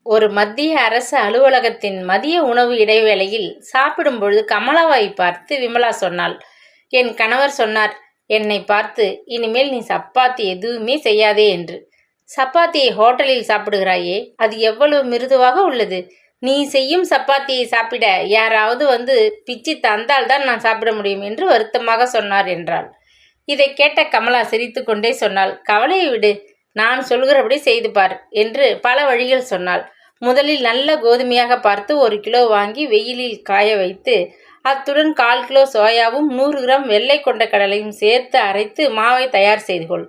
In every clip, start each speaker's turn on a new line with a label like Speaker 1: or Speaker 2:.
Speaker 1: ஒரு மத்திய அரசு அலுவலகத்தின் மதிய உணவு இடைவேளையில் சாப்பிடும் பொழுது கமலாவை பார்த்து விமலா சொன்னாள். என் கணவர் சொன்னார் என்னை பார்த்து, இனிமேல் நீ சப்பாத்தி எதுவுமே செய்யாதே என்று. சப்பாத்தியை ஹோட்டலில் சாப்பிடுகிறாயே, அது எவ்வளவு மிருதுவாக உள்ளது. நீ செய்யும் சப்பாத்தியை சாப்பிட யாராவது வந்து பிச்சு தந்தால்தான் நான் சாப்பிட முடியும் என்று வருத்தமாக சொன்னார் என்றாள். இதை கேட்ட கமலா சிரித்து கொண்டே சொன்னாள், கவலையை விடு, நான் சொல்கிறபடி செய்து பார் என்று பல வழிகள் சொன்னாள். முதலில் நல்ல கோதுமையாக பார்த்து 1 கிலோ வாங்கி வெயிலில் காய வைத்து, அத்துடன் 1/4 கிலோ சோயாவும் 100 கிராம் வெள்ளை கொண்ட கடலையும் சேர்த்து அரைத்து மாவை தயார் செய்து கொள்.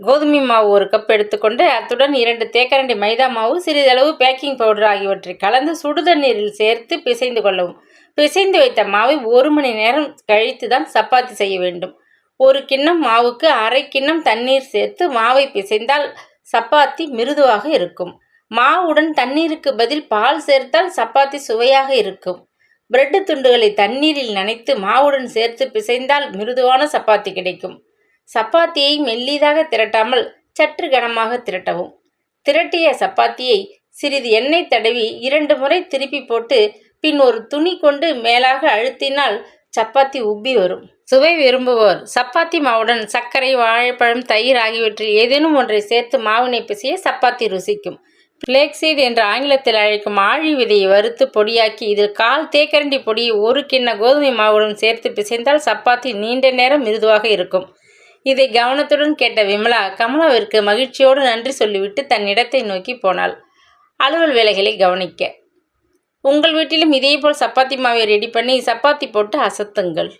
Speaker 1: கோதுமை மாவு 1 கப் எடுத்துக்கொண்டு அத்துடன் 2 தேக்கரண்டி மைதா மாவு, சிறிதளவு பேக்கிங் பவுடர் ஆகியவற்றை கலந்து சுடுதண்ணீரில் சேர்த்து பிசைந்து கொள்ளவும். பிசைந்து வைத்த மாவை 1 மணி நேரம் கழித்து தான் சப்பாத்தி செய்ய வேண்டும். 1 கிண்ணம் மாவுக்கு 1/2 கிண்ணம் தண்ணீர் சேர்த்து மாவை பிசைந்தால் சப்பாத்தி மிருதுவாக இருக்கும். மாவுடன் தண்ணீருக்கு பதில் பால் சேர்த்தால் சப்பாத்தி சுவையாக இருக்கும். பிரெட் துண்டுகளை தண்ணீரில் நனைத்து மாவுடன் சேர்த்து பிசைந்தால் மிருதுவான சப்பாத்தி கிடைக்கும். சப்பாத்தியை மெல்லிதாக திரட்டாமல் சற்று கனமாக திரட்டவும். திரட்டிய சப்பாத்தியை சிறிது எண்ணெய் தடவி 2 முறை திருப்பி போட்டு பின் ஒரு துணி கொண்டு மேலாக அழுத்தினால் சப்பாத்தி உப்பி வரும். சுவை விரும்புவோர் சப்பாத்தி மாவுடன் சர்க்கரை, வாழைப்பழம், தயிர் ஆகியவற்றில் ஏதேனும் ஒன்றை சேர்த்து மாவினை பிசைய சப்பாத்தி ருசிக்கும். ஃப்ளேக்ஸீட் என்று ஆங்கிலத்தில் அழைக்கும் ஆழி விதையை வறுத்து பொடியாக்கி இதில் 1/4 தேக்கரண்டி பொடியை 1 கிண்ண கோதுமை மாவுடன் சேர்த்து பிசைந்தால் சப்பாத்தி நீண்ட நேரம் மிருதுவாக இருக்கும். இதை கவனத்துடன் கேட்ட விமலா கமலாவிற்கு மகிழ்ச்சியோடு நன்றி சொல்லிவிட்டு தன் இடத்தை நோக்கி போனாள். அலுவல் வேலைகளை கவனிக்க. உங்கள் வீட்டிலும் இதேபோல் சப்பாத்தி மாவை ரெடி பண்ணி சப்பாத்தி போட்டு அசத்துங்கள்.